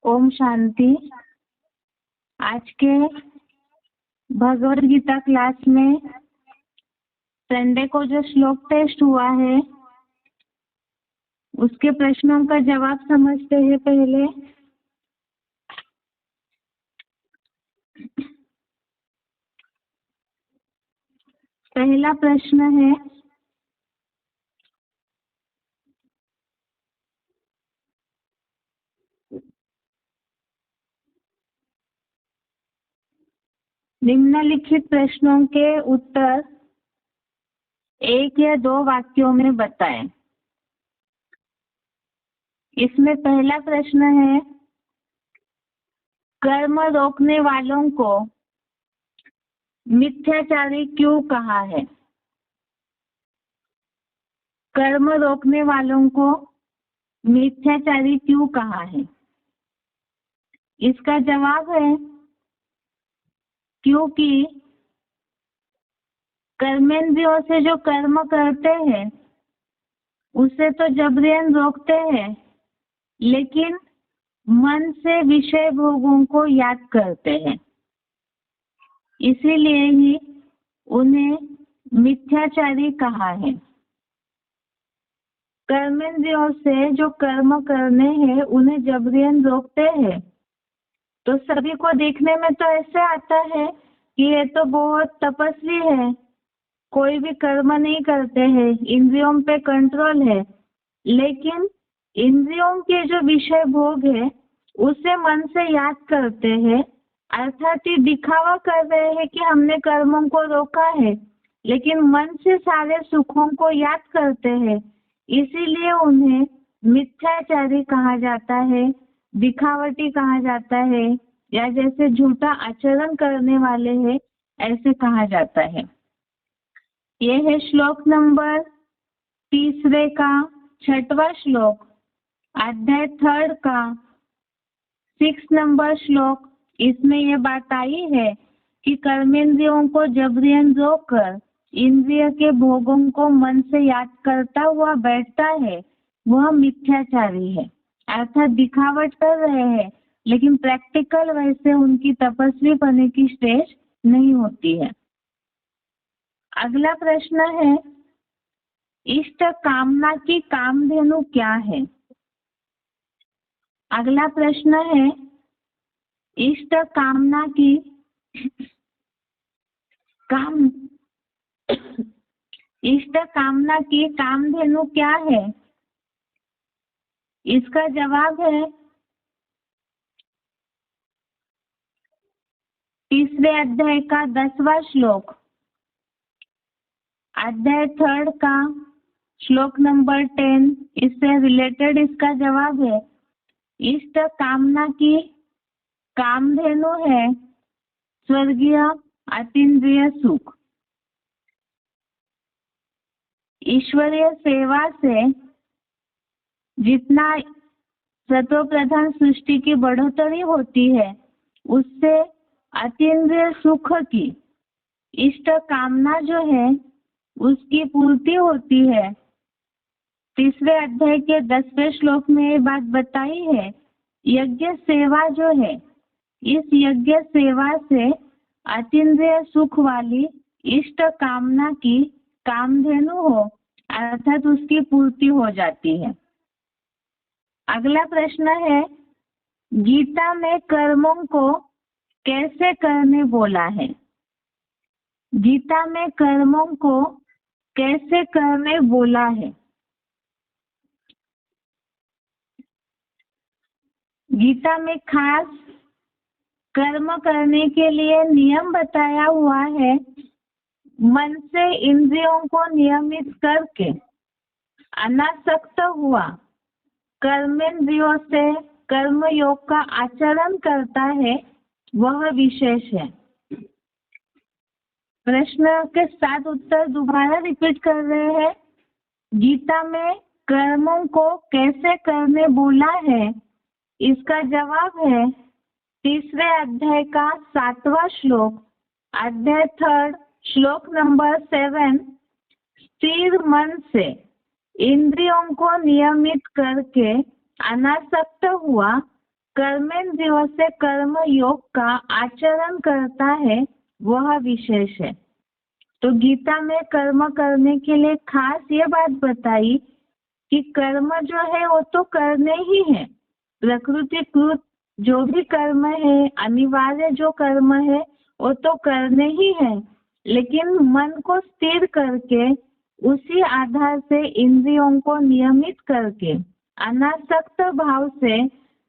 ओम शांति। आज के भगवद गीता क्लास में संडे को जो श्लोक टेस्ट हुआ है उसके प्रश्नों का जवाब समझते हैं। पहला प्रश्न है, निम्नलिखित प्रश्नों के उत्तर एक या दो वाक्यों में बताएं। इसमें पहला प्रश्न है, कर्म रोकने वालों को मिथ्याचारी क्यों कहा है? कर्म रोकने वालों को मिथ्याचारी क्यों कहा है? इसका जवाब है क्योंकि कर्मेंद्रियों से जो कर्म करते हैं उसे तो जबरन रोकते हैं, लेकिन मन से विषय भोगों को याद करते हैं, इसीलिए ही उन्हें मिथ्याचारी कहा है। कर्मेंद्रियों से जो कर्म करने हैं उन्हें जबरन रोकते हैं, तो सभी को देखने में तो ऐसे आता है कि ये तो बहुत तपस्वी है, कोई भी कर्म नहीं करते हैं, इंद्रियों पे कंट्रोल है, लेकिन इंद्रियों के जो विषय भोग है उसे मन से याद करते हैं, अर्थात ये दिखावा कर रहे हैं कि हमने कर्मों को रोका है, लेकिन मन से सारे सुखों को याद करते हैं, इसीलिए उन्हें मिथ्याचारी कहा जाता है, दिखावटी कहा जाता है, या जैसे झूठा आचरण करने वाले हैं ऐसे कहा जाता है। यह है श्लोक नंबर 3 का 6वां श्लोक, अध्याय 3 का 6 नंबर श्लोक। इसमें यह बात आई है कि कर्मेंद्रियों को जबरन रोककर इंद्रिय के भोगों को मन से याद करता हुआ बैठता है, वह मिथ्याचारी है, अर्थात दिखावट कर रहे हैं, लेकिन प्रैक्टिकल वैसे उनकी तपस्वी बनने की स्टेज नहीं होती है। अगला प्रश्न है, इष्ट कामना की कामधेनु क्या है? अगला प्रश्न है, इष्ट कामना की इष्ट कामना की कामधेनु क्या है? इसका जवाब है 3 अध्याय का 10वां श्लोक, अध्याय 3 का श्लोक नंबर 10। इससे रिलेटेड इसका जवाब है, इष्ट कामना की कामधेनु है स्वर्गीय अतीन्द्रिय सुख। ईश्वरीय सेवा से जितना सत्व प्रधान सृष्टि की बढ़ोतरी होती है, उससे अतीन्द्रिय सुख की इष्ट कामना जो है उसकी पूर्ति होती है। 3 अध्याय के 10वें श्लोक में ये बात बताई है, यज्ञ सेवा जो है, इस यज्ञ सेवा से अतीन्द्रिय सुख वाली इष्ट कामना की कामधेनु हो, अर्थात उसकी पूर्ति हो जाती है। अगला प्रश्न है, गीता में कर्मों को कैसे करने बोला है? गीता में कर्मों को कैसे करने बोला है? गीता में खास कर्म करने के लिए नियम बताया हुआ है, मन से इंद्रियों को नियमित करके अनासक्त हुआ कर्मेंद्रियों से कर्म योग का आचरण करता है, वह विशेष है। प्रश्न के 7 उत्तर दोबारा रिपीट कर रहे हैं। गीता में कर्मों को कैसे करने बोला है? इसका जवाब है 3 अध्याय का 7वां श्लोक, अध्याय 3 श्लोक नंबर 7। स्थिर मन से इंद्रियों को नियमित करके अनासक्त हुआ कर्मेंद्रियों से कर्म योग का आचरण करता है वह विशेष है। तो गीता में कर्म करने के लिए खास ये बात बताई कि कर्म जो है वो तो करने ही है। प्रकृतिकृत जो भी कर्म है, अनिवार्य जो कर्म है वो तो करने ही है, लेकिन मन को स्थिर करके उसी आधार से इंद्रियों को नियमित करके अनासक्त भाव से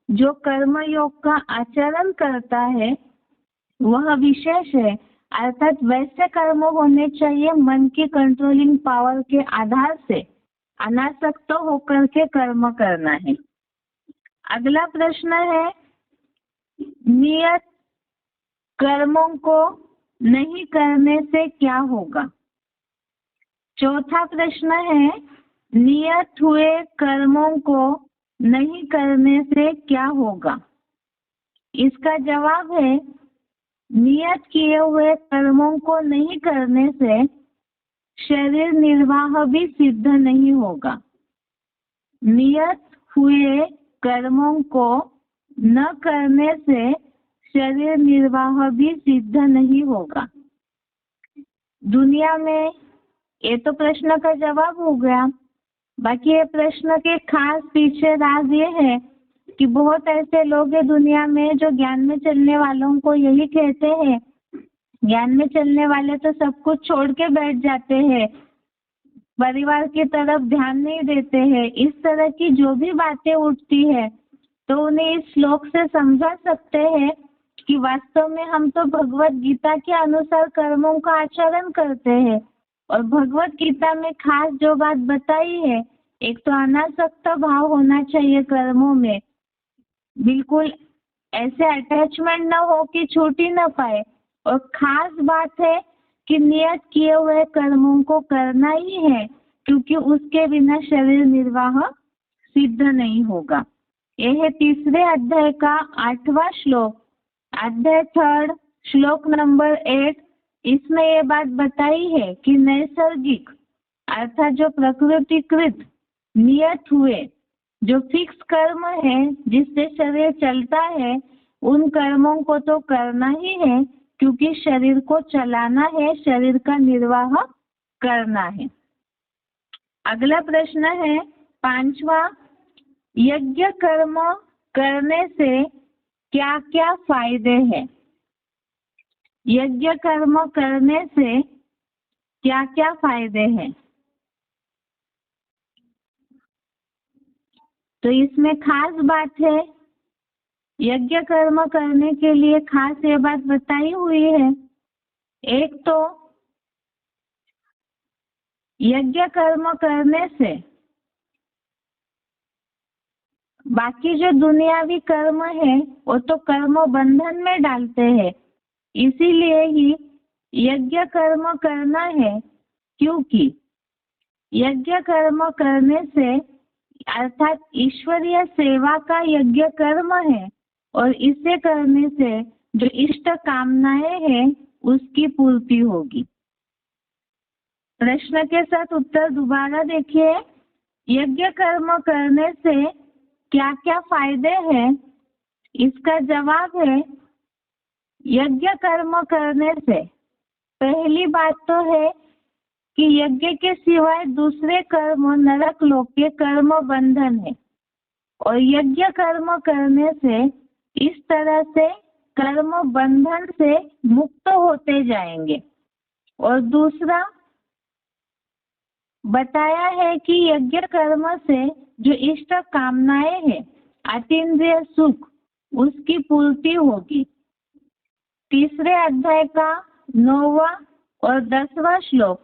जो कर्म योग का आचरण करता है वह विशेष है। अर्थात वैसे कर्म होने चाहिए मन की कंट्रोलिंग पावर के आधार से अनासक्त होकर के कर्म करना है। अगला प्रश्न है, नियत कर्मों को नहीं करने से क्या होगा? चौथा प्रश्न है, नियत हुए कर्मों को नहीं करने से क्या होगा? इसका जवाब है, नियत किए हुए कर्मों को नहीं करने से शरीर निर्वाह भी सिद्ध नहीं होगा। नियत हुए कर्मों को न करने से शरीर निर्वाह भी सिद्ध नहीं होगा। दुनिया में ये तो प्रश्न का जवाब हो गया। बाकी ये प्रश्न के खास पीछे राज ये है कि बहुत ऐसे लोग हैं दुनिया में जो ज्ञान में चलने वालों को यही कहते हैं, ज्ञान में चलने वाले तो सब कुछ छोड़ के बैठ जाते हैं, परिवार की तरफ ध्यान नहीं देते हैं। इस तरह की जो भी बातें उठती है तो उन्हें इस श्लोक से समझा सकते हैं कि वास्तव में हम तो भगवत गीता के अनुसार कर्मों का आचरण करते हैं। और भगवत गीता में खास जो बात बताई है, एक तो अनासक्त भाव होना चाहिए कर्मों में, बिल्कुल ऐसे अटैचमेंट न हो कि छूट ही न पाए। और खास बात है कि नियत किए हुए कर्मों को करना ही है, क्योंकि उसके बिना शरीर निर्वाह सिद्ध नहीं होगा। यह है तीसरे अध्याय का 8वां श्लोक, अध्याय 3 श्लोक नंबर 8। इसमें ये बात बताई है कि नैसर्गिक अर्थात जो प्रकृतिकृत नियत हुए जो फिक्स कर्म है जिससे शरीर चलता है, उन कर्मों को तो करना ही है, क्योंकि शरीर को चलाना है, शरीर का निर्वाह करना है। अगला प्रश्न है 5वां, यज्ञ कर्म करने से क्या क्या फायदे हैं? यज्ञ कर्म करने से क्या क्या फायदे हैं? तो इसमें खास बात है, यज्ञ कर्म करने के लिए खास ये बात बताई हुई है। एक तो यज्ञ कर्म करने से बाकी जो दुनियावी कर्म है वो तो कर्म बंधन में डालते हैं, इसीलिए ही यज्ञ कर्म करना है। क्योंकि यज्ञ कर्म करने से अर्थात ईश्वरीय सेवा का यज्ञ कर्म है, और इसे करने से जो इष्ट कामनाएं हैं उसकी पूर्ति होगी। प्रश्न के साथ उत्तर दोबारा देखिए, यज्ञ कर्म करने से क्या क्या फायदे हैं? इसका जवाब है, यज्ञ कर्म करने से पहली बात तो है कि यज्ञ के सिवाय दूसरे कर्म नरक लोक के कर्म बंधन है, और यज्ञ कर्म करने से इस तरह से कर्म बंधन से मुक्त होते जाएंगे। और दूसरा बताया है कि यज्ञ कर्म से जो इष्ट कामनाएं हैं, अतीन्द्रिय सुख, उसकी पूर्ति होगी। तीसरे अध्याय का 9वां और 10वां श्लोक,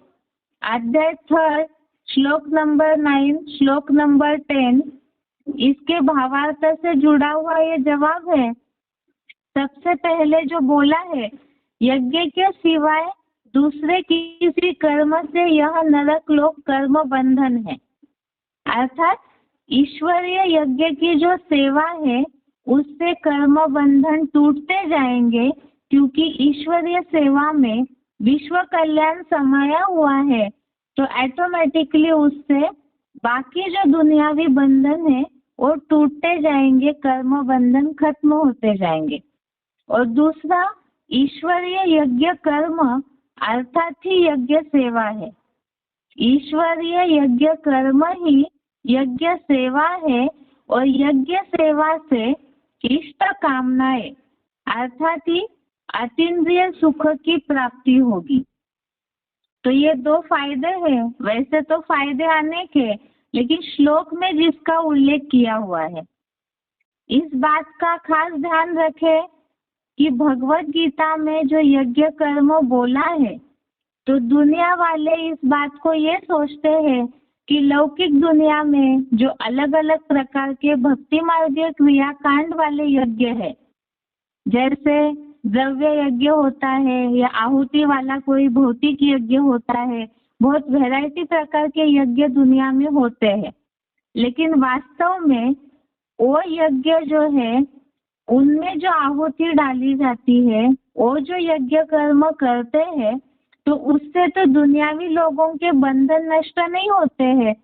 अध्याय 3 श्लोक नंबर 9 श्लोक नंबर 10, इसके भावार्थ से जुड़ा हुआ ये जवाब है। सबसे पहले जो बोला है, यज्ञ के सिवाय दूसरे किसी कर्म से यह नरक लोक कर्म बंधन है। अर्थात ईश्वरीय यज्ञ की जो सेवा है उससे कर्म बंधन टूटते जाएंगे, क्योंकि ईश्वरीय सेवा में विश्व कल्याण समाया हुआ है। तो ऑटोमेटिकली उससे बाकी जो दुनियावी बंधन है और टूटते जाएंगे, कर्म बंधन खत्म होते जाएंगे। और दूसरा ईश्वरीय यज्ञ कर्म अर्थात ही यज्ञ सेवा है। ईश्वरीय यज्ञ कर्म ही यज्ञ सेवा है और यज्ञ सेवा से इष्ट कामनाएं अर्थात ही अतीन्द्रिय सुख की प्राप्ति होगी। तो ये दो फायदे हैं। वैसे तो फायदे अनेक है, लेकिन श्लोक में जिसका उल्लेख किया हुआ है, इस बात का खास ध्यान रखें कि भगवत गीता में जो यज्ञ कर्म बोला है, तो दुनिया वाले इस बात को ये सोचते हैं कि लौकिक दुनिया में जो अलग अलग प्रकार के भक्ति मार्गीय क्रियाकांड वाले यज्ञ है, जैसे द्रव्य यज्ञ होता है या आहुति वाला कोई भौतिक यज्ञ होता है, बहुत वैरायटी प्रकार के यज्ञ दुनिया में होते हैं। लेकिन वास्तव में वो यज्ञ जो है, उनमें जो आहुति डाली जाती है, वो जो यज्ञ कर्म करते हैं, तो उससे तो दुनियावी लोगों के बंधन नष्ट नहीं होते हैं।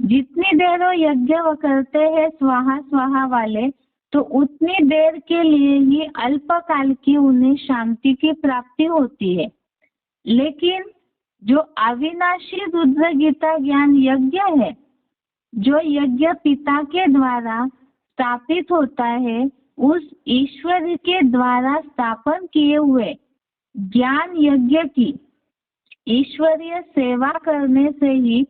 जितनी देर वो यज्ञ करते हैं स्वाहा स्वाहा वाले, तो उतनी देर के लिए ही अल्पकाल की उन्हें शांति की प्राप्ति होती है। लेकिन जो अविनाशी रुद्र गीता ज्ञान यज्ञ है, जो यज्ञ पिता के द्वारा स्थापित होता है, उस ईश्वर के द्वारा स्थापन किए हुए ज्ञान यज्ञ की ईश्वरीय सेवा करने से ही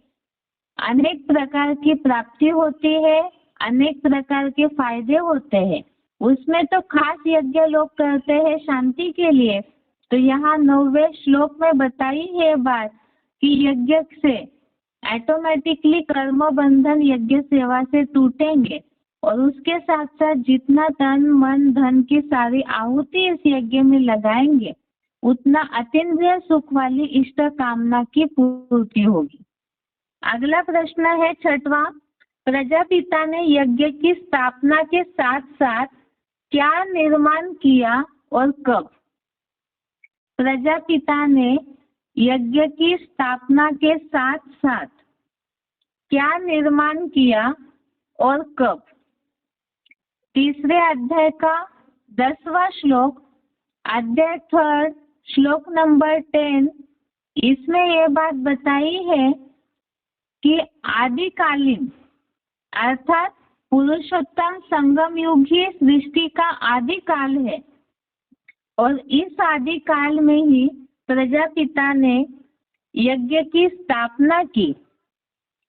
अनेक प्रकार की प्राप्ति होती है, अनेक प्रकार के फायदे होते हैं। उसमें तो खास यज्ञ लोग करते हैं शांति के लिए। तो यहाँ 9वें श्लोक में बताई है बात कि यज्ञ से ऑटोमेटिकली कर्म बंधन यज्ञ सेवा से टूटेंगे, और उसके साथ साथ जितना तन मन धन की सारी आहुति इस यज्ञ में लगाएंगे, उतना अतीन्द्रिय सुख वाली इष्ट कामना की पूर्ति होगी। अगला प्रश्न है 6वां, प्रजापिता ने यज्ञ की स्थापना के साथ साथ क्या निर्माण किया और कब? प्रजापिता ने यज्ञ की स्थापना के साथ साथ क्या निर्माण किया और कब? 3 अध्याय का 10वां श्लोक, अध्याय 3 श्लोक नंबर 10, इसमें ये बात बताई है कि आदिकालीन अर्थात पुरुषोत्तम संगम युग ही सृष्टि का आदि काल है, और इस आदि काल में ही प्रजापिता ने यज्ञ की स्थापना की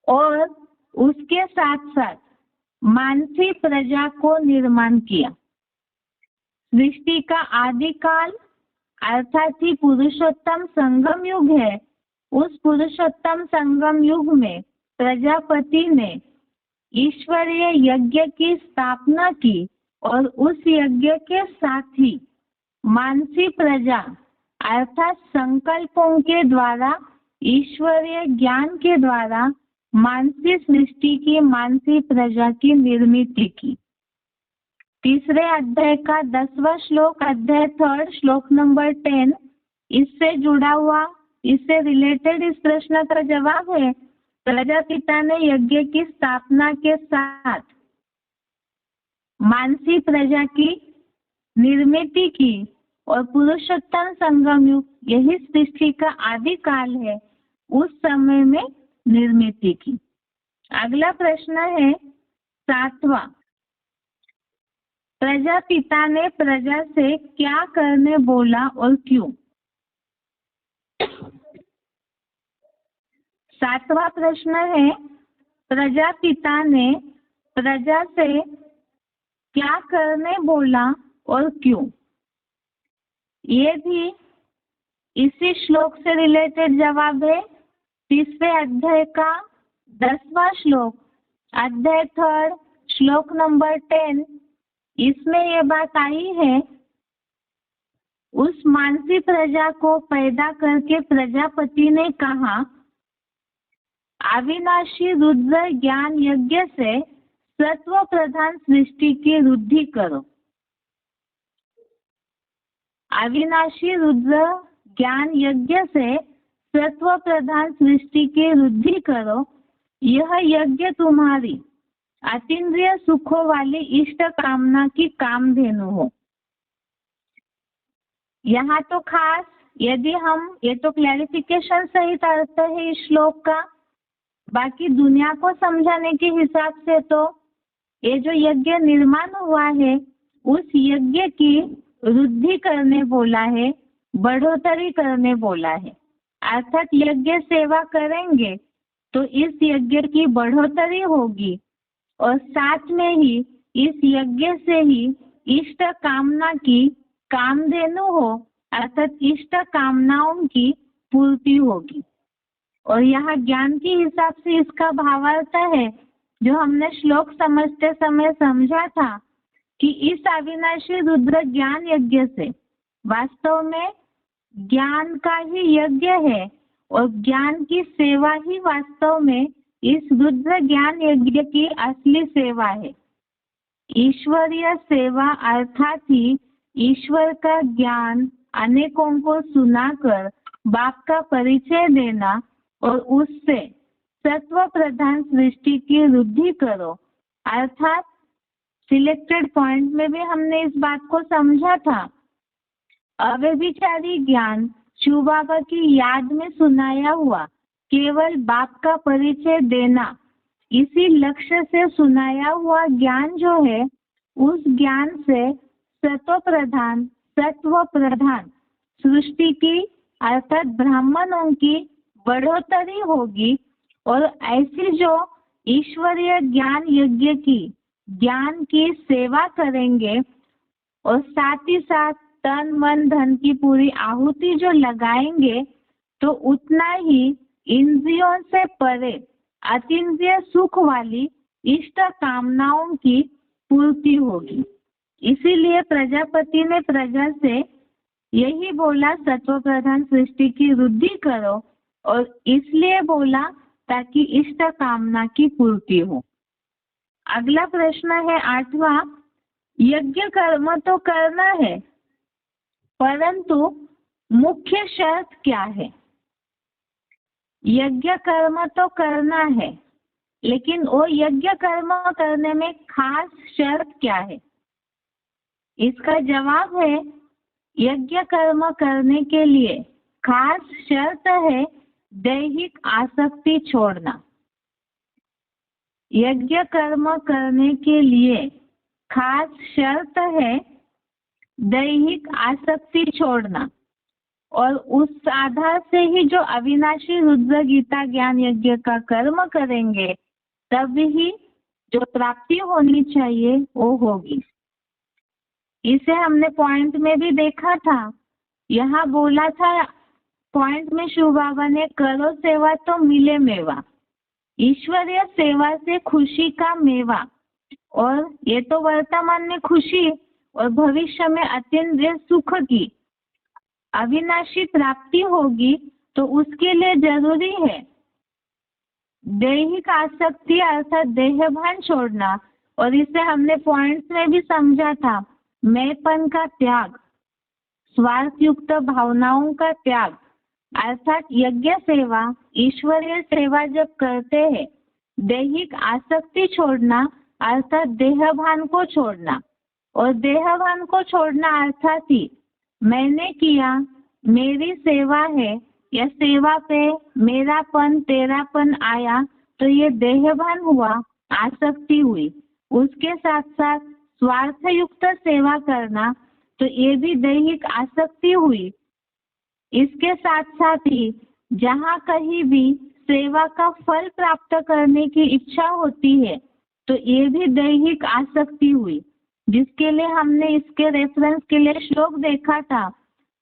और उसके साथ साथ मानसी प्रजा को निर्माण किया। सृष्टि का आदि काल अर्थात ही पुरुषोत्तम संगम युग है। उस पुरुषोत्तम संगम युग में प्रजापति ने ईश्वरीय यज्ञ की स्थापना की और उस यज्ञ के साथ ही मानसी प्रजा अर्थात संकल्पों के द्वारा, ईश्वरीय ज्ञान के द्वारा मानसी सृष्टि की, मानसी प्रजा की निर्मित की। 3 अध्याय का 10वां श्लोक, अध्याय 3 श्लोक नंबर 10, इससे जुड़ा हुआ, इससे रिलेटेड इस प्रश्न का जवाब है प्रजापिता ने यज्ञ की स्थापना के साथ मानसी प्रजा की निर्मित की और पुरुषोत्तम संगम युग यही सृष्टि का आदि काल है, उस समय में निर्मित की। अगला प्रश्न है 7वां, प्रजापिता ने प्रजा से क्या करने बोला और क्यों? 7वां प्रश्न है, प्रजापिता ने प्रजा से क्या करने बोला और क्यों? ये भी इसी श्लोक से रिलेटेड जवाब है। 3 अध्याय का 10वां श्लोक, अध्याय 3 श्लोक नंबर 10, इसमें ये बात आई है, उस मानसी प्रजा को पैदा करके प्रजापति ने कहा, अविनाशी रुद्र ज्ञान यज्ञ से सत्व प्रधान सृष्टि की वृद्धि करो। अविनाशी रुद्र ज्ञान यज्ञ से सत्व प्रधान सृष्टि की वृद्धि करो, यह यज्ञ तुम्हारी अतीन्द्रिय सुखों वाली इष्ट कामना की कामधेनु हो। यहाँ तो खास यदि हम, ये तो क्लैरिफिकेशन सहित अर्थ है इस श्लोक का, बाकी दुनिया को समझाने के हिसाब से तो ये जो यज्ञ निर्माण हुआ है उस यज्ञ की वृद्धि करने बोला है, बढ़ोतरी करने बोला है। अर्थात यज्ञ सेवा करेंगे तो इस यज्ञ की बढ़ोतरी होगी और साथ में ही इस यज्ञ से ही इष्ट कामना की कामधेनु हो, अर्थात इष्ट कामनाओं की पूर्ति होगी। और यहाँ ज्ञान के हिसाब से इसका भावार्थ है जो हमने श्लोक समझते समय समझा था कि इस अविनाशी रुद्र ज्ञान यज्ञ से वास्तव में ज्ञान का ही यज्ञ है और ज्ञान की सेवा ही वास्तव में इस रुद्र ज्ञान यज्ञ की असली सेवा है। ईश्वरीय सेवा अर्थात ही ईश्वर का ज्ञान अनेकों को सुनाकर बाप का परिचय देना और उससे सत्व प्रधान सृष्टि की वृद्धि करो। अर्थात सिलेक्टेड पॉइंट में भी हमने इस बात को समझा था। अव्यभिचारी ज्ञान शिव बाबा की याद में सुनाया हुआ केवल बाप का परिचय देना, इसी लक्ष्य से सुनाया हुआ ज्ञान जो है उस ज्ञान से सत्व प्रधान सृष्टि की अर्थात ब्राह्मणों की बढ़ोतरी होगी और ऐसी जो ईश्वरीय ज्ञान यज्ञ की ज्ञान की सेवा करेंगे और साथ ही साथ तन मन धन की पूरी आहुति जो लगाएंगे तो उतना ही इंद्रियों से परे अतीन्द्रिय सुख वाली इष्ट कामनाओं की पूर्ति होगी। इसीलिए प्रजापति ने प्रजा से यही बोला सत्व प्रधान सृष्टि की वृद्धि करो, और इसलिए बोला ताकि इष्ट कामना की पूर्ति हो। अगला प्रश्न है 8वां, यज्ञ कर्म तो करना है परंतु मुख्य शर्त क्या है? यज्ञ कर्म तो करना है लेकिन वो यज्ञ कर्म करने में खास शर्त क्या है? इसका जवाब है यज्ञ कर्म करने के लिए खास शर्त है दैहिक आसक्ति छोड़ना। यज्ञ कर्म करने के लिए खास शर्त है दैहिक आसक्ति छोड़ना, और उस आधार से ही जो अविनाशी रुद्र गीता ज्ञान यज्ञ का कर्म करेंगे तब ही जो प्राप्ति होनी चाहिए वो होगी। इसे हमने पॉइंट में भी देखा था। यहाँ बोला था पॉइंट में शिव बाबा ने करो सेवा तो मिले मेवा, ईश्वरीय सेवा से खुशी का मेवा, और ये तो वर्तमान में खुशी और भविष्य में अतीन्द्रिय सुख की अविनाशी प्राप्ति होगी। तो उसके लिए जरूरी है दैहिक आसक्ति अर्थात देहभान छोड़ना, और इसे हमने पॉइंट्स में भी समझा था। मैंपन का त्याग, स्वार्थ युक्त भावनाओं का त्याग, अर्थात यज्ञ सेवा ईश्वरीय सेवा जब करते हैं दैहिक आसक्ति छोड़ना अर्थात देहभान को छोड़ना, और देहभान को छोड़ना अर्थात ही मैंने किया, मेरी सेवा है या सेवा पे मेरापन तेरापन आया तो ये देहभान हुआ, आसक्ति हुई। उसके साथ साथ स्वार्थ युक्त सेवा करना तो ये भी दैहिक आसक्ति हुई। इसके साथ साथ ही जहाँ कहीं भी सेवा का फल प्राप्त करने की इच्छा होती है तो ये भी दैहिक आसक्ति हुई, जिसके लिए हमने इसके रेफरेंस के लिए श्लोक देखा था,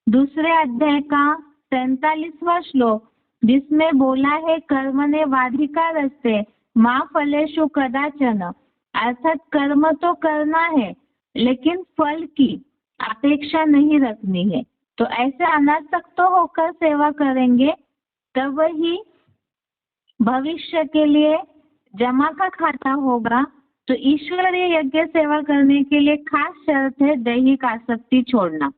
दूसरे अध्याय का 43वां श्लोक, जिसमें बोला है कर्मणे वाधिका रस्ते माँ फलेषु कदाचन, अर्थात कर्म तो करना है लेकिन फल की अपेक्षा नहीं रखनी है। तो ऐसे अनासक्त होकर सेवा करेंगे तब वही भविष्य के लिए जमा का खाता होगा। तो ईश्वरीय यज्ञ सेवा करने के लिए खास शर्त है दैहिक आसक्ति छोड़ना।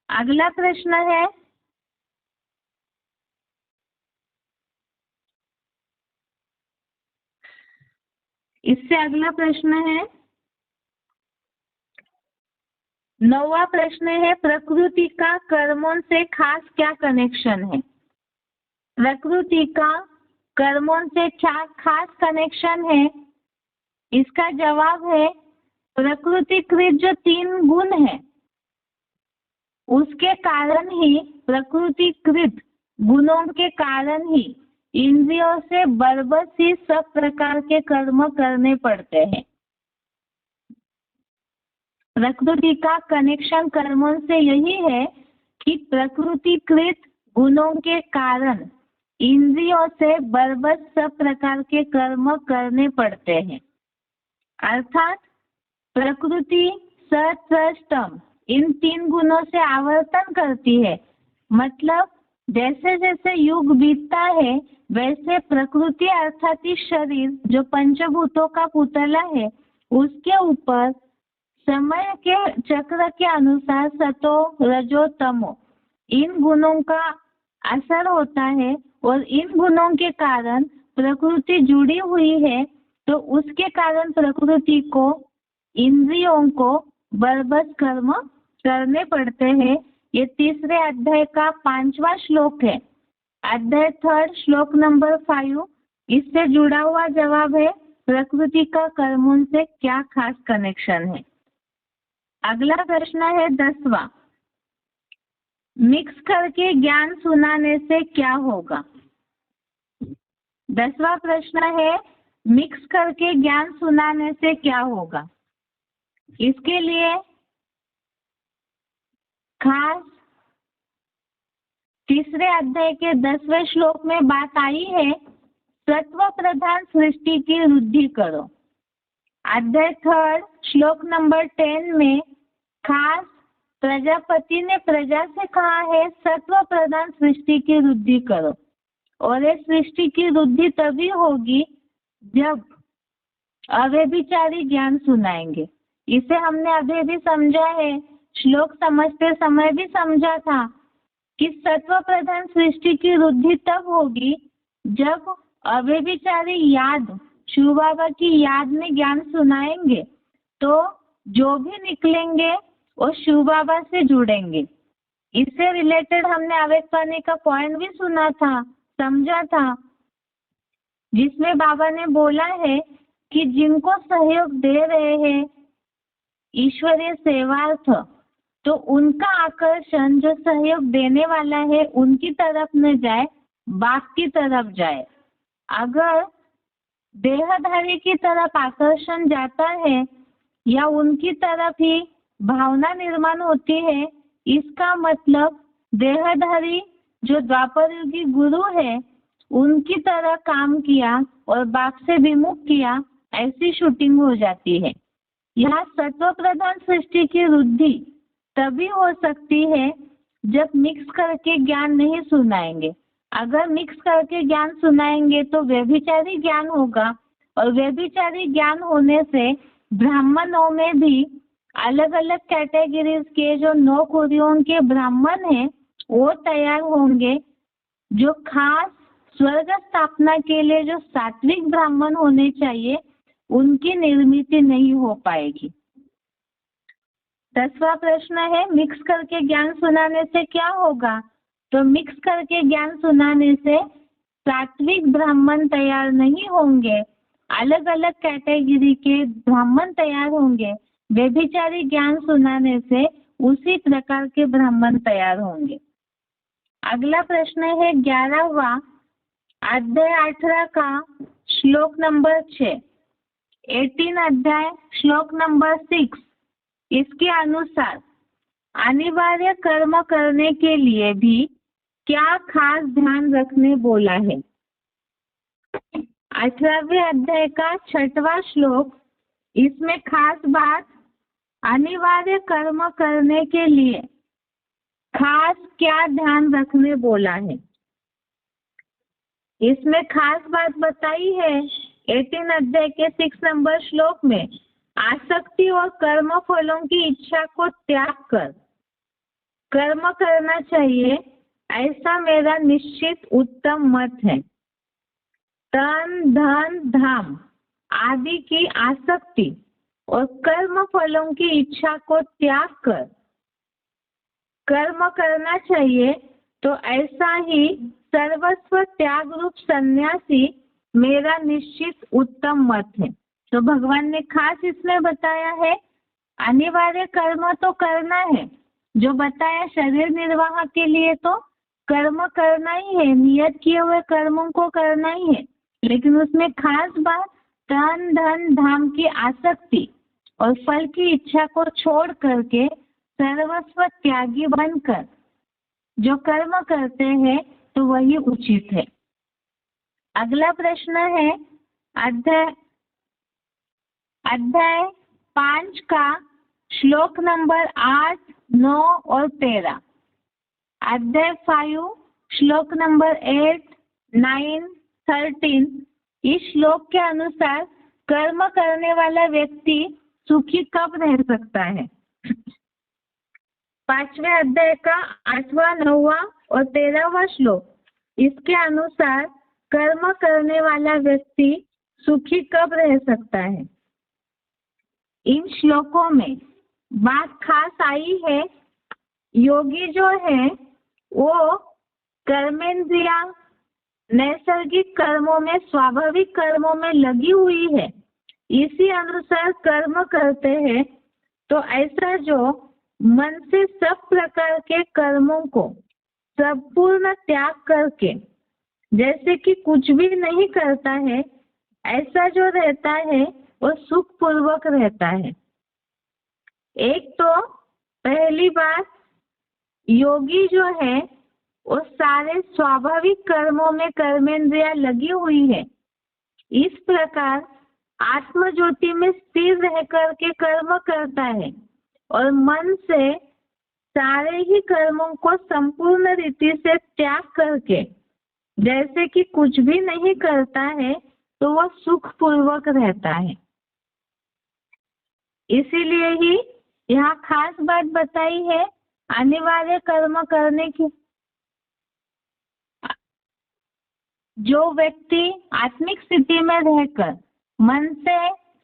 अगला प्रश्न है इससे अगला प्रश्न है 9वां प्रश्न है प्रकृति का कर्मों से खास क्या कनेक्शन है। प्रकृति का कर्मों से क्या खास कनेक्शन है। इसका जवाब है प्रकृतिकृत जो 3 गुण है उसके कारण ही, प्रकृतिकृत गुणों के कारण ही इंद्रियों से बर्बस ही सब प्रकार के कर्म करने पड़ते हैं। प्रकृति का कनेक्शन कर्मों से यही है कि प्रकृतिकृत गुणों के कारण इंद्रियों से बर्बस सब प्रकार के कर्म करने पड़ते हैं। अर्थात प्रकृति सत्वस्तम इन 3 गुणों से आवर्तन करती है। मतलब जैसे जैसे युग बीतता है वैसे प्रकृति अर्थात इस शरीर जो पंचभूतों का पुतला है उसके ऊपर समय के चक्र के अनुसार सतो रजो तमो इन गुणों का असर होता है और इन गुणों के कारण प्रकृति जुड़ी हुई है। तो उसके कारण प्रकृति को, इंद्रियों को बर्बस कर्म करने पड़ते हैं। ये तीसरे अध्याय का 5वां श्लोक है, अध्याय 3 श्लोक नंबर 5। इससे जुड़ा हुआ जवाब है प्रकृति का कर्मों से क्या खास कनेक्शन है। अगला प्रश्न है 10वां, मिक्स करके ज्ञान सुनाने से क्या होगा। 10वां प्रश्न है मिक्स करके ज्ञान सुनाने से क्या होगा। इसके लिए खास तीसरे अध्याय के 10वें श्लोक में बात आई है सत्व प्रधान सृष्टि की वृद्धि करो। अध्याय 3 श्लोक नंबर 10 में खास प्रजापति ने प्रजा से कहा है सत्व प्रधान सृष्टि की वृद्धि करो। और ये सृष्टि की वृद्धि तभी होगी जब अव्यभिचारी ज्ञान सुनाएंगे। इसे हमने अभी भी समझा है, श्लोक समझते समय भी समझा था कि सत्व प्रधान सृष्टि की वृद्धि तब होगी जब अव्यभिचारी याद, शिव बाबा की याद में ज्ञान सुनाएंगे तो जो भी निकलेंगे वो शिव बाबा से जुड़ेंगे। इससे रिलेटेड हमने आवेगपानी का पॉइंट भी सुना था, समझा था, जिसमें बाबा ने बोला है कि जिनको सहयोग दे रहे हैं ईश्वरीय सेवार्थ तो उनका आकर्षण जो सहयोग देने वाला है उनकी तरफ न जाए, बाप की तरफ जाए। अगर देहधारी की तरफ आकर्षण जाता है या उनकी तरफ ही भावना निर्माण होती है, इसका मतलब देहधारी जो द्वापर युगी गुरु है उनकी तरह काम किया और बाप से विमुख किया, ऐसी शूटिंग हो जाती है। यहाँ सत्व प्रधान सृष्टि की वृद्धि तभी हो सकती है जब मिक्स करके ज्ञान नहीं सुनाएंगे। अगर मिक्स करके ज्ञान सुनाएंगे तो व्यभिचारी ज्ञान होगा और व्यभिचारी ज्ञान होने से ब्राह्मणों में भी अलग अलग कैटेगरीज के जो 9 कुरियों के ब्राह्मण हैं वो तैयार होंगे। जो खास स्वर्ग स्थापना के लिए जो सात्विक ब्राह्मण होने चाहिए उनकी निर्मित नहीं हो पाएगी। 10वां प्रश्न है मिक्स करके ज्ञान सुनाने से क्या होगा। तो मिक्स करके ज्ञान सुनाने से सात्विक ब्राह्मण तैयार नहीं होंगे, अलग अलग कैटेगरी के ब्राह्मण तैयार होंगे। व्यभिचारी ज्ञान सुनाने से उसी प्रकार के ब्राह्मण तैयार होंगे। अगला प्रश्न है 11वां, अध्याय 18 का श्लोक नंबर 6, 18 अध्याय श्लोक नंबर 6। इसके अनुसार अनिवार्य कर्म करने के लिए भी क्या खास ध्यान रखने बोला है। 18वें अध्याय का 6वां श्लोक, इसमें खास बात अनिवार्य कर्म करने के लिए खास क्या ध्यान रखने बोला है। इसमें खास बात बताई है 18 अध्याय के 6 नंबर श्लोक में, आसक्ति और कर्म फलों की इच्छा को त्याग कर कर्म करना चाहिए, ऐसा मेरा निश्चित उत्तम मत है। तन धन धाम आदि की आसक्ति और कर्म फलों की इच्छा को त्याग कर कर्म करना चाहिए, तो ऐसा ही सर्वस्व त्याग रूप सन्यासी मेरा निश्चित उत्तम मत है। तो भगवान ने खास इसमें बताया है, अनिवार्य कर्म तो करना है, जो बताया शरीर निर्वाह के लिए तो कर्म करना ही है, नियत किए हुए कर्मों को करना ही है, लेकिन उसमें खास बात तन धन धाम की आसक्ति और फल की इच्छा को छोड़ करके सर्वस्व त्यागी बनकर जो कर्म करते हैं तो वही उचित है। अगला प्रश्न है अध्याय 5 का श्लोक नंबर 8, 9 और 13। अध्याय 5 श्लोक नंबर 8, 9, 13। इस श्लोक के अनुसार कर्म करने वाला व्यक्ति सुखी कब रह सकता है? 5वें अध्याय का 8वां, 9वां और 13वां श्लोक, इसके अनुसार कर्म करने वाला व्यक्ति सुखी कब रह सकता है? इन श्लोकों में बात खास आई है, योगी जो है वो कर्मेंद्रिया नैसर्गिक कर्मों में, स्वाभाविक कर्मों में लगी हुई है, इसी अनुसार कर्म करते हैं, तो ऐसा जो मन से सब प्रकार के कर्मों को संपूर्ण त्याग करके जैसे कि कुछ भी नहीं करता है, ऐसा जो रहता है वो सुख पूर्वक रहता है। एक तो पहली बात, योगी जो है वो सारे स्वाभाविक कर्मों में कर्मेंद्रिया लगी हुई है, इस प्रकार आत्म ज्योति में स्थिर रह करके कर्म करता है और मन से सारे ही कर्मों को संपूर्ण रीति से त्याग करके जैसे कि कुछ भी नहीं करता है, तो वह सुख पूर्वक रहता है। इसीलिए ही यहाँ खास बात बताई है, अनिवार्य कर्म करने की। जो व्यक्ति आत्मिक स्थिति में रहकर मन से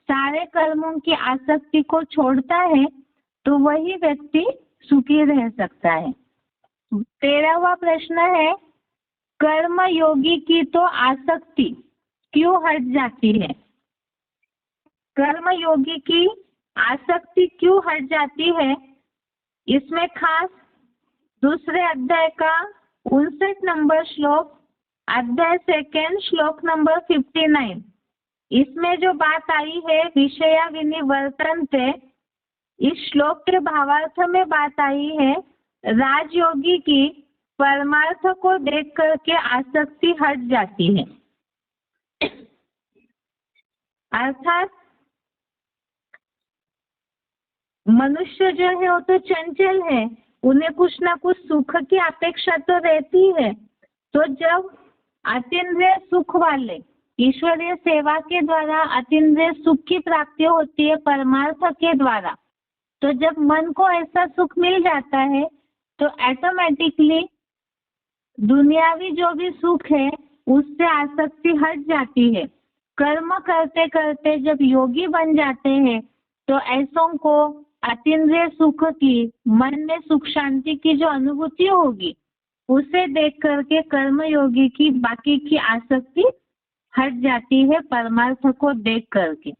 सारे कर्मों की आसक्ति को छोड़ता है, तो वही व्यक्ति सुखी रह सकता है। 13वां प्रश्न है, कर्म योगी की तो आसक्ति क्यों हट जाती है? कर्म योगी की आसक्ति क्यों हट जाती है? इसमें खास दूसरे अध्याय का 59 नंबर श्लोक, अध्याय 2 श्लोक नंबर 59, इसमें जो बात आई है विषया विनिवर्तन से, इस श्लोक के भावार्थ में बात आई है, राजयोगी की परमार्थ को देख करके आसक्ति हट जाती है। अर्थात मनुष्य जो है वो तो चंचल है, उन्हें कुछ ना कुछ सुख की अपेक्षा तो रहती है। तो जब अतीन्द्रिय सुख वाले ईश्वरीय सेवा के द्वारा अतीन्द्रिय सुख की प्राप्ति होती है परमार्थ के द्वारा, तो जब मन को ऐसा सुख मिल जाता है तो ऑटोमेटिकली दुनियावी जो भी सुख है उससे आसक्ति हट जाती है। कर्म करते करते जब योगी बन जाते हैं तो ऐसों को अतीन्द्रिय सुख की, मन में सुख शांति की जो अनुभूति होगी उसे देख करके कर्म योगी की बाकी की आसक्ति हट जाती है परमार्थ को देख करके।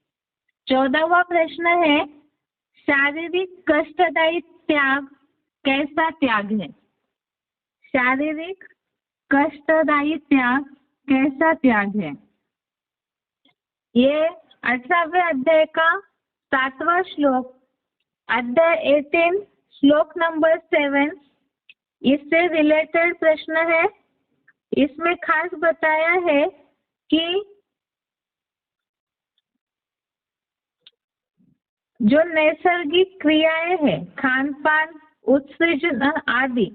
14वां प्रश्न है, शारीरिक कष्टदायी त्याग कैसा त्याग है? शारीरिक कष्टदायी त्याग कैसा त्याग है? ये 18वें अध्याय का 7वां श्लोक, अध्याय 18 श्लोक नंबर 7, इससे रिलेटेड प्रश्न है। इसमें खास बताया है कि जो नैसर्गिक क्रियाएं हैं, खान पान, उत्सर्जन आदि,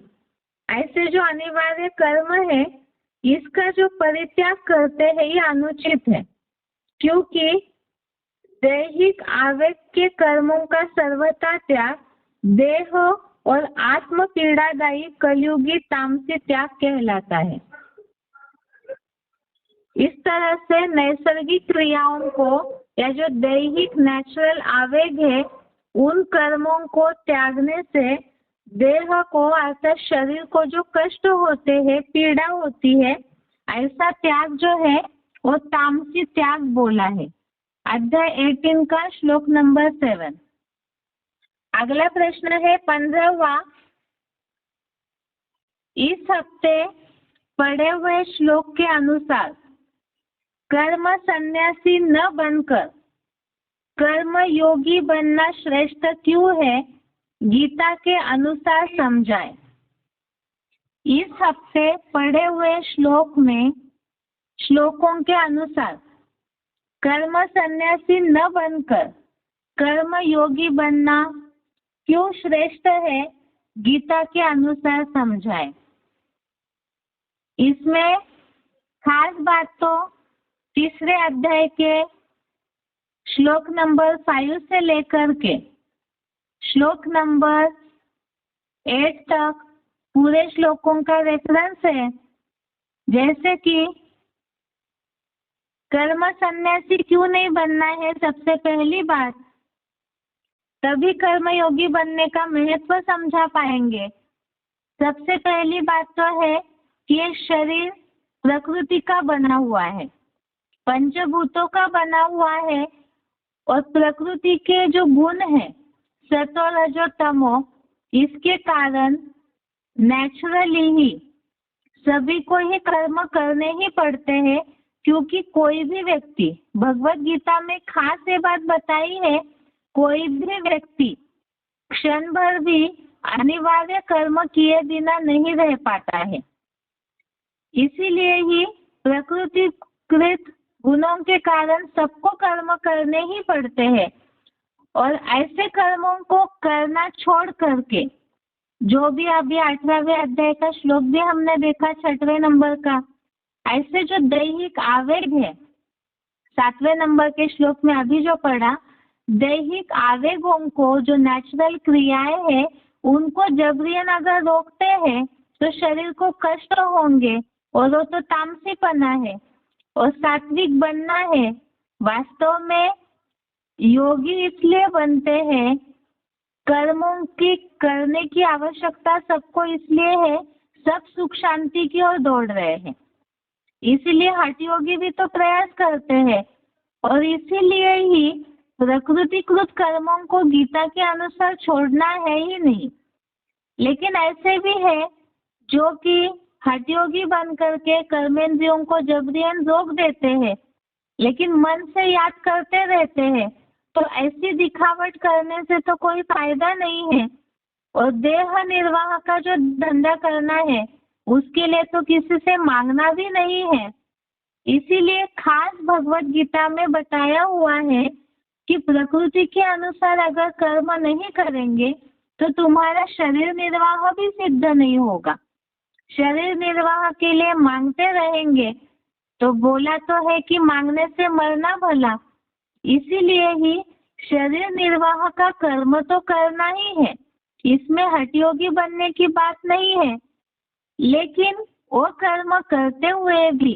ऐसे जो अनिवार्य कर्म है, इसका जो परित्याग करते हैं ये अनुचित है, क्योंकि दैहिक आवेग के कर्मों का सर्वथा त्याग देह और आत्म पीड़ादायी कलयुगी तामसी त्याग कहलाता है। इस तरह से नैसर्गिक क्रियाओं को या जो दैहिक नेचुरल आवेग है उन कर्मों को त्यागने से देह को अर्थात शरीर को जो कष्ट होते हैं, पीड़ा होती है, ऐसा त्याग जो है वो तामसी त्याग बोला है। अध्याय 18 का श्लोक नंबर 7। अगला प्रश्न है 15वां। इस हफ्ते पढ़े हुए श्लोक के अनुसार कर्म सन्यासी न बनकर कर्म योगी बनना श्रेष्ठ क्यों है, गीता के अनुसार समझाए। इस हफ्ते पढ़े हुए श्लोक में श्लोकों के अनुसार कर्म सन्यासी न बनकर कर्म योगी बनना क्यों श्रेष्ठ है, गीता के अनुसार समझाए। इसमें खास बात तो तीसरे अध्याय के श्लोक नंबर 5 से लेकर के श्लोक नंबर 8 तक पूरे श्लोकों का रेफरेंस है। जैसे कि कर्म सन्यासी क्यों नहीं बनना है, सबसे पहली बात, तभी कर्मयोगी बनने का महत्व समझा पाएंगे। सबसे पहली बात तो है कि ये शरीर प्रकृति का बना हुआ है, पंचभूतों का बना हुआ है, और प्रकृति के जो गुण है सतो रजो तमो, इसके कारण नेचुरली ही सभी को ही कर्म करने ही पड़ते हैं। क्योंकि कोई भी व्यक्ति, भगवत गीता में खास ये बात बताई है, कोई भी व्यक्ति क्षण भर भी अनिवार्य कर्म किए बिना नहीं रह पाता है। इसीलिए ही प्रकृतिकृत गुणों के कारण सबको कर्म करने ही पड़ते हैं। और ऐसे कर्मों को करना छोड़ करके, जो भी अभी 8वें अध्याय का श्लोक भी हमने देखा 6वें नंबर का, ऐसे जो दैहिक आवेग है 7वें नंबर के श्लोक में अभी जो पढ़ा, दैहिक आवेगों को जो नेचुरल क्रियाएं हैं उनको जबरियन अगर रोकते हैं तो शरीर को कष्ट होंगे, और वो तो तामसीपना है। और सात्विक बनना है, वास्तव में योगी इसलिए बनते हैं, कर्मों की करने की आवश्यकता सबको इसलिए है, सब सुख शांति की ओर दौड़ रहे हैं, इसीलिए हठ योगी भी तो प्रयास करते हैं। और इसीलिए ही प्रकृतिकृत कर्मों को गीता के अनुसार छोड़ना है ही नहीं। लेकिन ऐसे भी है जो कि हठ योगी बन करके कर्मेंद्रियों को जबरियन रोक देते हैं, लेकिन मन से याद करते रहते हैं। तो ऐसी दिखावट करने से तो कोई फायदा नहीं है। और देह निर्वाह का जो धंधा करना है उसके लिए तो किसी से मांगना भी नहीं है। इसीलिए खास भगवत गीता में बताया हुआ है कि प्रकृति के अनुसार अगर कर्म नहीं करेंगे तो तुम्हारा शरीर निर्वाह भी सिद्ध नहीं होगा। शरीर निर्वाह के लिए मांगते रहेंगे तो बोला तो है कि मांगने से मरना भला। इसीलिए ही शरीर निर्वाह का कर्म तो करना ही है, इसमें हठयोगी बनने की बात नहीं है। लेकिन वो कर्म करते हुए भी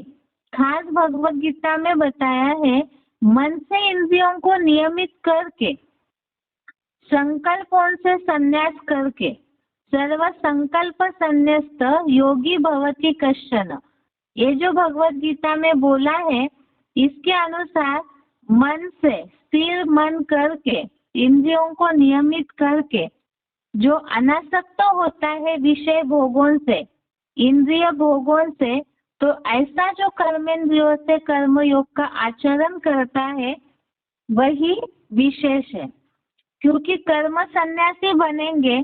खास भगवत गीता में बताया है, मन से इंद्रियों को नियमित करके, संकल्पों से संन्यास करके, सर्व संकल्प संन्यस्त योगी भवति कश्चन, ये जो भगवत गीता में बोला है इसके अनुसार मन से स्थिर मन करके, इंद्रियों को नियमित करके, जो अनासक्त होता है विषय भोगों से, इंद्रिय भोगों से, तो ऐसा जो कर्मेंद्रियों से कर्मयोग का आचरण करता है वही विशेष है। क्योंकि कर्म सन्यासी बनेंगे,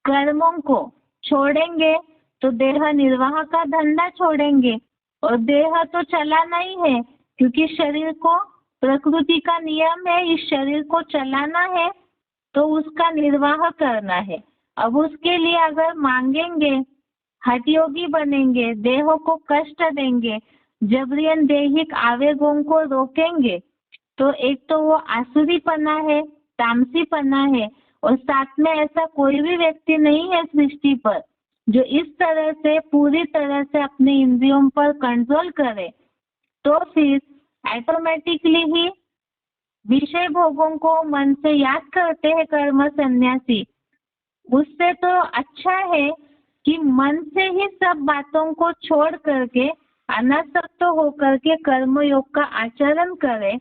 कर्मों को छोड़ेंगे तो देह निर्वाह का धंधा छोड़ेंगे, और देह तो चलाना ही है क्योंकि शरीर को प्रकृति का नियम है, इस शरीर को चलाना है तो उसका निर्वाह करना है। अब उसके लिए अगर मांगेंगे, हठयोगी बनेंगे, देह को कष्ट देंगे, जबरियन दैहिक आवेगों को रोकेंगे, तो एक तो वो आसुरीपना है, तामसीपना है। और साथ में ऐसा कोई भी व्यक्ति नहीं है सृष्टि पर जो इस तरह से पूरी तरह से अपने इंद्रियों पर कंट्रोल करे। तो फिर ऑटोमेटिकली ही विषय भोगों को मन से याद करते हैं कर्म सन्यासी। उससे तो अच्छा है कि मन से ही सब बातों को छोड़ करके अनासक्त होकर के कर्म योग का आचरण करे।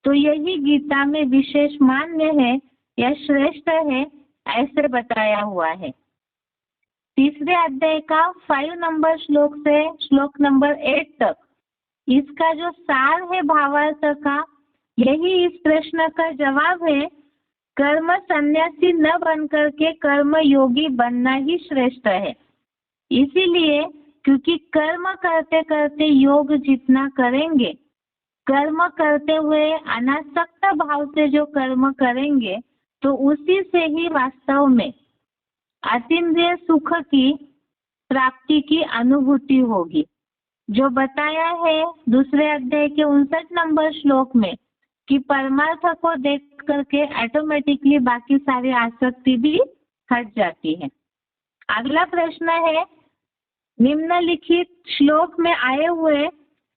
तो यही गीता में विशेष मान्य है या श्रेष्ठ है, ऐसे बताया हुआ है। तीसरे अध्याय का 5 नंबर श्लोक से श्लोक नंबर 8 तक इसका जो सार है भावार्थ का, यही इस प्रश्न का जवाब है। कर्म सन्यासी न बनकर के कर्म योगी बनना ही श्रेष्ठ है। इसीलिए क्योंकि कर्म करते करते योग जितना करेंगे, कर्म करते हुए अनासक्त भाव से जो कर्म करेंगे, तो उसी से ही वास्तव में अतीन्द्रिय सुख की प्राप्ति की अनुभूति होगी। जो बताया है दूसरे अध्याय के 59 नंबर श्लोक में कि परमार्थ को देख करके ऑटोमेटिकली बाकी सारी आसक्ति भी हट जाती है। अगला प्रश्न है, निम्नलिखित श्लोक में आए हुए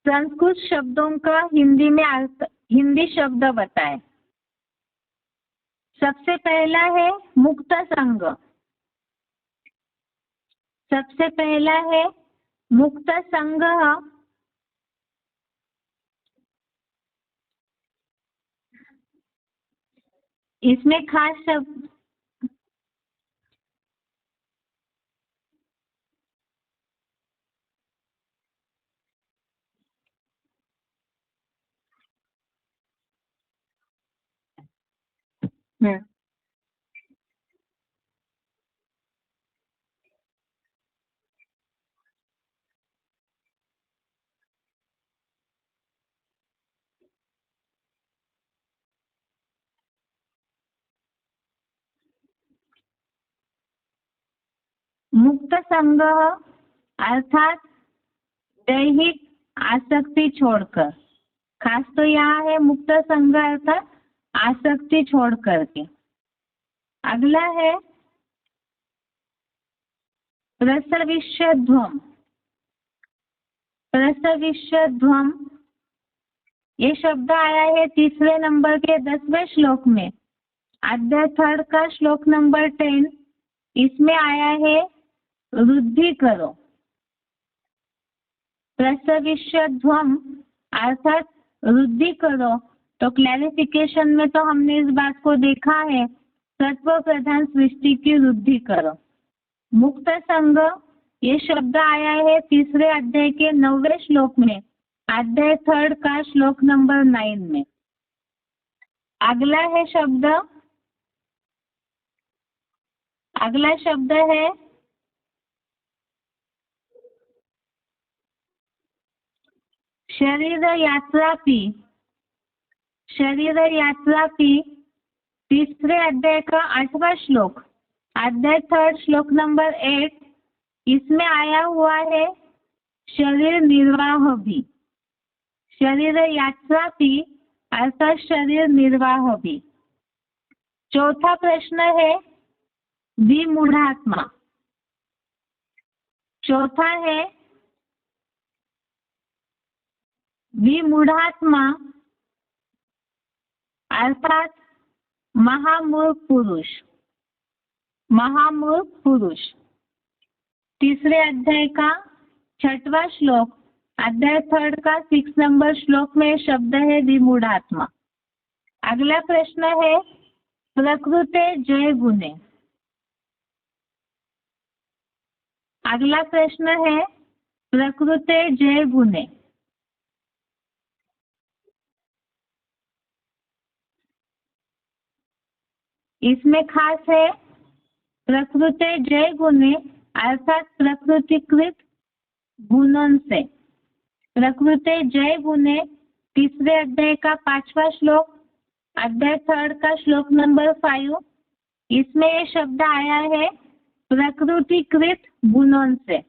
संस्कृत शब्दों का हिंदी में अर्थ, हिंदी शब्द बताएं। सबसे पहला है मुक्त संग। सबसे पहला है मुक्त संग। इसमें खास शब्द मुक्त संग अर्थात दैहिक आसक्ति छोड़कर। खास तो यहाँ है मुक्त संग अर्थात आसक्ति छोड़ करके। अगला है प्रसविष्यध्वम। प्रसविष्यध्वम ये शब्द आया है तीसरे नंबर के 10वें श्लोक में, अध्याय 3 का श्लोक नंबर 10। इसमें आया है वृद्धि करो। प्रसविष्यध्वम अर्थात वृद्धि करो। तो क्लैरिफिकेशन में तो हमने इस बात को देखा है, सत्व प्रधान सृष्टि की वृद्धि करो। मुक्त संग ये शब्द आया है तीसरे अध्याय के 9वें श्लोक में, अध्याय 3 का श्लोक नंबर 9 में। अगला है शब्द, अगला शब्द है शरीर यात्रापि। शरीर यात्रापि तीसरे अध्याय का 8वां श्लोक, अध्याय 3 श्लोक नंबर 8। इसमें आया हुआ है शरीर निर्वाह भी। शरीर यात्रापि अर्थात शरीर निर्वाह भी। चौथा प्रश्न है विमूढ़ात्मा। चौथा है विमूढ़ात्मा अर्थात महामूर्ख पुरुष। महामूर्ख पुरुष तीसरे अध्याय का 6वां श्लोक, अध्याय 3 का 6 नंबर श्लोक में शब्द है विमूढ़ात्मा। अगला प्रश्न है प्रकृते जय गुणे। अगला प्रश्न है प्रकृते जय गुणे। इसमें खास है प्रकृते जय गुणे अर्थात प्रकृतिकृत गुणों से। प्रकृते जय गुणे तीसरे अध्याय का 5वां श्लोक, अध्याय 3 का श्लोक नंबर 5। इसमें ये शब्द आया है प्रकृतिकृत गुणों से।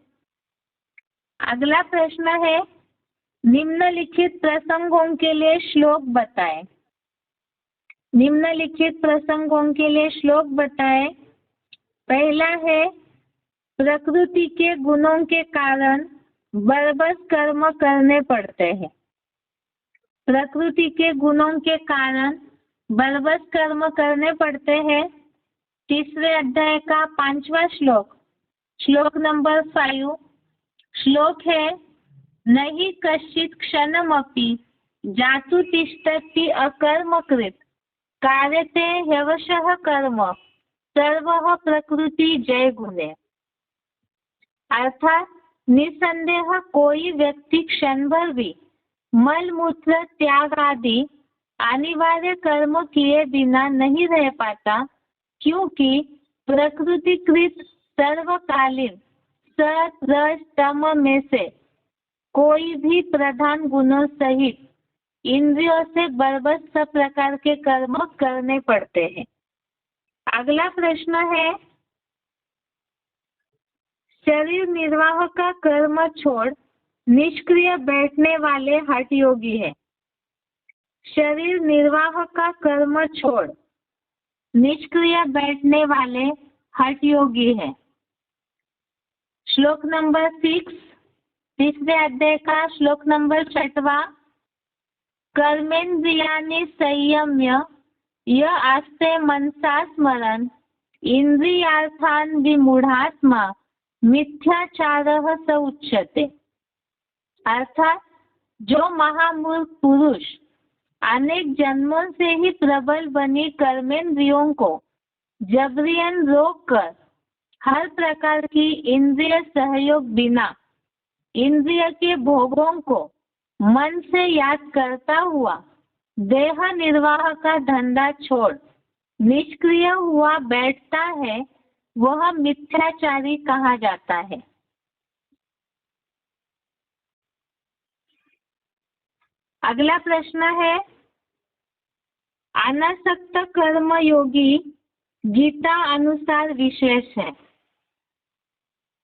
अगला प्रश्न है निम्नलिखित प्रसंगों के लिए श्लोक बताएं। निम्नलिखित प्रसंगों के लिए श्लोक बताएं। पहला है प्रकृति के गुणों के कारण बर्बस कर्म करने पड़ते हैं। प्रकृति के गुणों के कारण बलवश कर्म करने पड़ते हैं। तीसरे अध्याय का 5वां श्लोक, श्लोक नंबर 5। श्लोक है, नहीं कश्चित् क्षणमपि जातु तिष्ठति अकर्मकृत् कार्यते ह्यवशः कर्म सर्वः प्रकृति जय गुणे। अर्थात निसंदेह कोई व्यक्ति क्षण भर भी मल मूत्र त्याग आदि अनिवार्य कर्म किए बिना नहीं रह पाता, क्योंकि प्रकृतिकृत सर्वकालीन सत रज तम में से कोई भी प्रधान गुणों सहित इंद्रियों से बलवश सब प्रकार के कर्म करने पड़ते हैं। अगला प्रश्न है, शरीर निर्वाह का कर्म छोड़ निष्क्रिय बैठने वाले हठ योगी है। शरीर निर्वाह का कर्म छोड़ निष्क्रिय बैठने वाले हठ योगी है। श्लोक नंबर 6, तीसरे अध्याय का श्लोक नंबर 6वां, कर्मेन्द्रियाणि संयम्य य आस्ते मनसा स्मरन् इंद्रियार्थान् विमूढ़ात्मा मिथ्याचारः स उच्यते। अर्थात जो महामूर्ख पुरुष अनेक जन्मों से ही प्रबल बनी कर्मेंद्रियों को जबरियन रोककर हर प्रकार की इंद्रिय सहयोग बिना इंद्रिय के भोगों को मन से याद करता हुआ देह निर्वाह का धंधा छोड़ निष्क्रिय हुआ बैठता है, वह मिथ्याचारी कहा जाता है। अगला प्रश्न है, अनासक्त कर्म योगी गीता अनुसार विशेष है।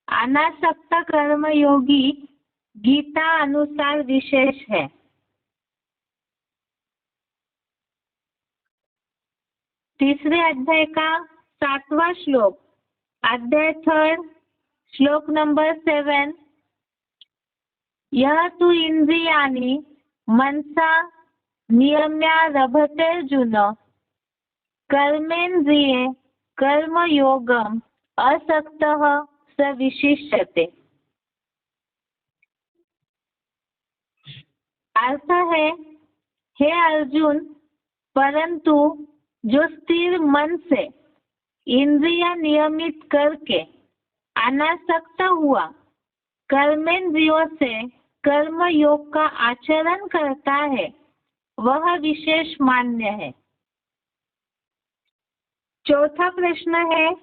अनासक्त कर्म योगी गीता अनुसार विशेष है। तीसरे अध्याय का 7वां श्लोक, अध्याय 3, श्लोक नंबर 7, यह तु इंद्रियाणि मनसा नियम्यारभते अर्जुन कर्मेन्द्रिये कर्मयोगम असक्तः स विशिष्यते। अर्थ है, हे अर्जुन, परंतु जो स्थिर मन से इंद्रिय नियमित करके अनासक्त हुआ कर्मेंद्रियों से कर्म योग का आचरण करता है, वह विशेष मान्य है। चौथा प्रश्न है,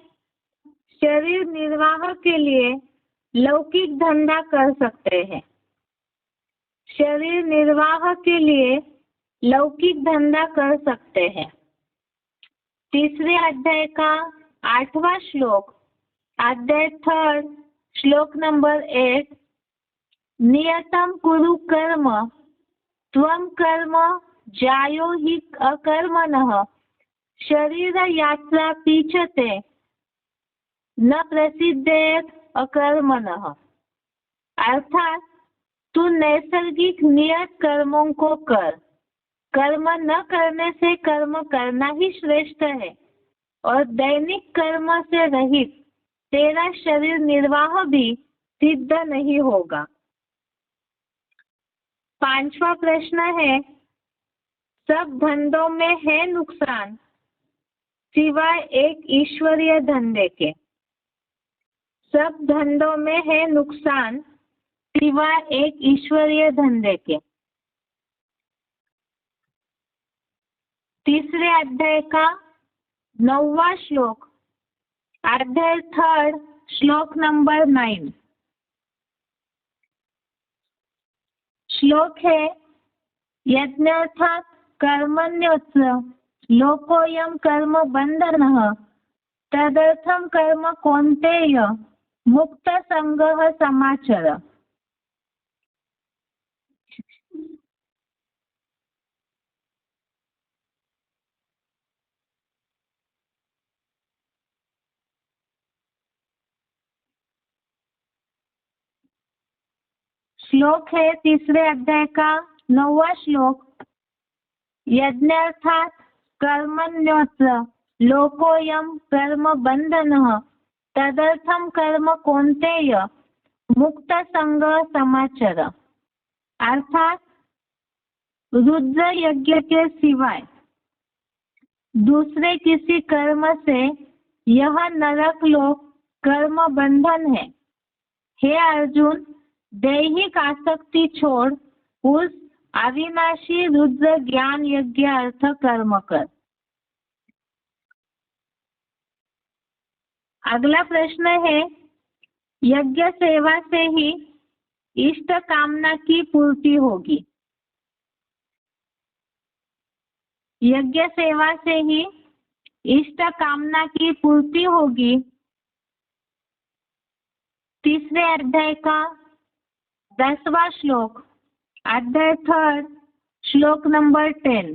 शरीर निर्वाह के लिए लौकिक धंधा कर सकते हैं। शरीर निर्वाह के लिए लौकिक धंधा कर सकते हैं। तीसरे अध्याय का 8वां श्लोक, अध्याय 3, श्लोक नंबर 8, नियतम कुरु कर्म त्वं कर्म जायो हि अकर्मणः शरीर यात्रा पीछते न प्रसिद्धेत अकर्मणः। अर्थात तू नैसर्गिक नियत कर्मों को कर, कर्म न करने से कर्म करना ही श्रेष्ठ है, और दैनिक कर्म से रहित तेरा शरीर निर्वाह भी सिद्ध नहीं होगा। 5वां प्रश्न है, सब धंधों में है नुकसान सिवाय एक ईश्वरीय धंधे के। सब धंधों में है नुकसान सिवाय एक ईश्वरीय धंधे के। तीसरे अध्याय का 9वां श्लोक, अध्याय 3, श्लोक नंबर 9, श्लोक है, यज्ञार्थात् कर्मण्योऽत्र लोकोऽयं कर्म बन्धनः तदर्थं कर्म कौन्तेय मुक्त संगः समाचर। श्लोक है तीसरे अध्याय का 9वां श्लोक, यज्ञार्थात् कर्मण्योऽत्र लोकोऽयं कर्म बंधनः तदर्थम कर्म कौन्तेय मुक्त संग समाचार। अर्थात रुद्र यज्ञ के सिवाय दूसरे किसी कर्म से यह नरक लोक कर्म बंधन है। हे अर्जुन, दैहिक आसक्ति छोड़ उस अविनाशी रुद्र ज्ञान यज्ञ अर्थ कर्म कर। अगला प्रश्न है, यज्ञ सेवा से ही इष्ट कामना की पूर्ति होगी। यज्ञ सेवा से ही इष्ट कामना की पूर्ति होगी। तीसरे अध्याय का 10वां श्लोक, अध्याय 3, श्लोक नंबर 10।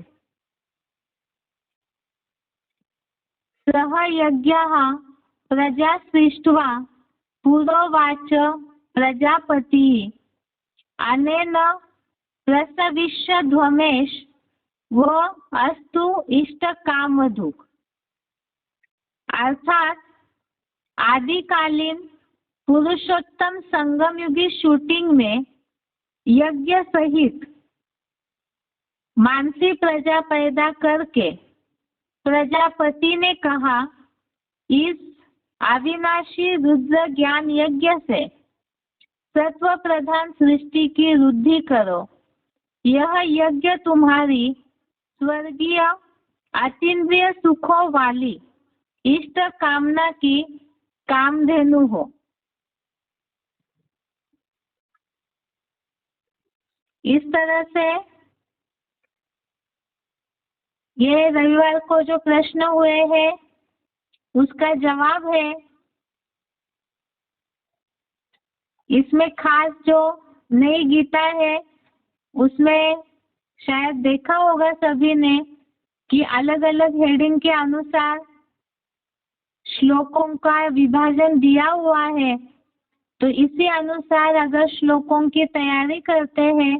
सह यज्ञः प्रजा सृष्ट्वा पुरोवाच प्रजापति अनेन प्रसविष्यध्वमेश वो अस्तु इष्ट कामधुक। अर्थात आदिकालीन पुरुषोत्तम संगम युगी शूटिंग में यज्ञ सहित मानसी प्रजा पैदा करके प्रजापति ने कहा, इस अविनाशी रुद्र ज्ञान यज्ञ से सत्व प्रधान सृष्टि की वृद्धि करो। यह यज्ञ तुम्हारी स्वर्गीय अतीन्द्रिय सुखों वाली इष्ट कामना की कामधेनु हो। इस तरह से ये रविवार को जो प्रश्न हुए हैं उसका जवाब है। इसमें खास जो नई गीता है उसमें शायद देखा होगा सभी ने कि अलग अलग हेडिंग के अनुसार श्लोकों का विभाजन दिया हुआ है। तो इसी अनुसार अगर श्लोकों की तैयारी करते हैं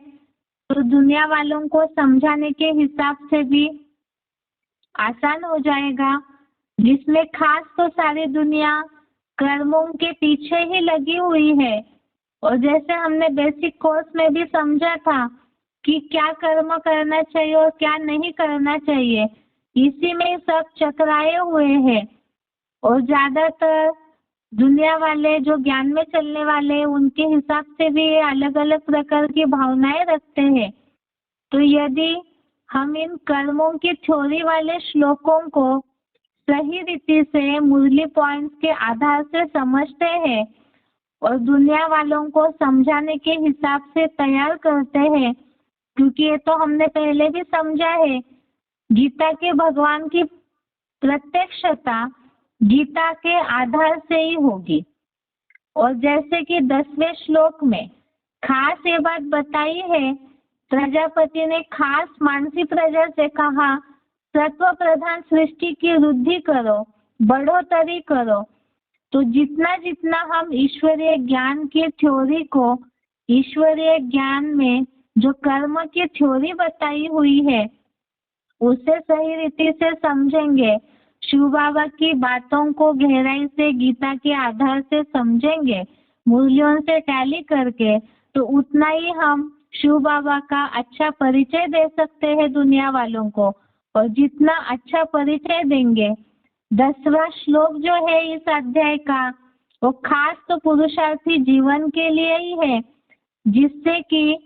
तो दुनिया वालों को समझाने के हिसाब से भी आसान हो जाएगा। जिसमें खास तो सारी दुनिया कर्मों के पीछे ही लगी हुई है। और जैसे हमने बेसिक कोर्स में भी समझा था कि क्या कर्म करना चाहिए और क्या नहीं करना चाहिए, इसी में सब चकराए हुए हैं। और ज्यादातर दुनिया वाले जो ज्ञान में चलने वाले उनके हिसाब से भी अलग अलग प्रकार की भावनाएं रखते हैं। तो यदि हम इन कर्मों की थ्योरी वाले श्लोकों को सही रीति से मुरली पॉइंट्स के आधार से समझते हैं और दुनिया वालों को समझाने के हिसाब से तैयार करते हैं, क्योंकि ये तो हमने पहले भी समझा है, गीता के भगवान की प्रत्यक्षता गीता के आधार से ही होगी। और जैसे कि 10वें श्लोक में खास ये बात बताई है, प्रजापति ने खास मानसी प्रजा से कहा, सत्व प्रधान सृष्टि की वृद्धि करो, बढ़ोतरी करो। तो जितना जितना हम ईश्वरीय ज्ञान की थ्योरी को, ईश्वरीय ज्ञान में जो कर्म की थ्योरी बताई हुई है उसे सही रीति से समझेंगे, शिव बाबा की बातों को गहराई से गीता के आधार से समझेंगे, मूल्यों से टैली करके, तो उतना ही हम शिव बाबा का अच्छा परिचय दे सकते हैं दुनिया वालों को। और जितना अच्छा परिचय देंगे, 10वां श्लोक जो है इस अध्याय का वो खास तो पुरुषार्थी जीवन के लिए ही है, जिससे कि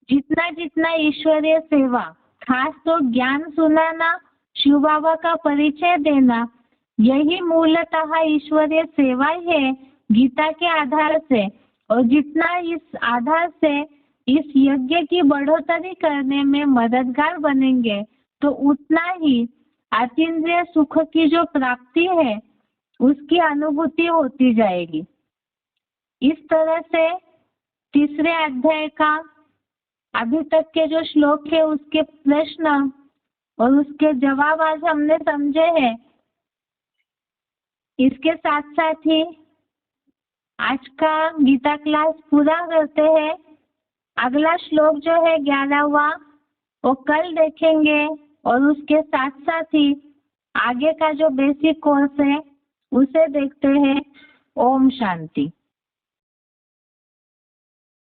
जितना जितना ईश्वरीय सेवा, खास तो ज्ञान सुनाना, शिव बाबा का परिचय देना, यही मूलतः ईश्वरीय सेवा है गीता के आधार से। और जितना इस आधार से इस यज्ञ की बढ़ोतरी करने में मददगार बनेंगे तो उतना ही अतीन्द्रिय सुख की जो प्राप्ति है उसकी अनुभूति होती जाएगी। इस तरह से तीसरे अध्याय का अभी तक के जो श्लोक है उसके प्रश्न और उसके जवाब आज हमने समझे हैं। इसके साथ साथ ही आज का गीता क्लास पूरा करते हैं। अगला श्लोक जो है 11वां वो कल देखेंगे। और उसके साथ साथ ही आगे का जो बेसिक कोर्स है उसे देखते हैं। ओम शांति।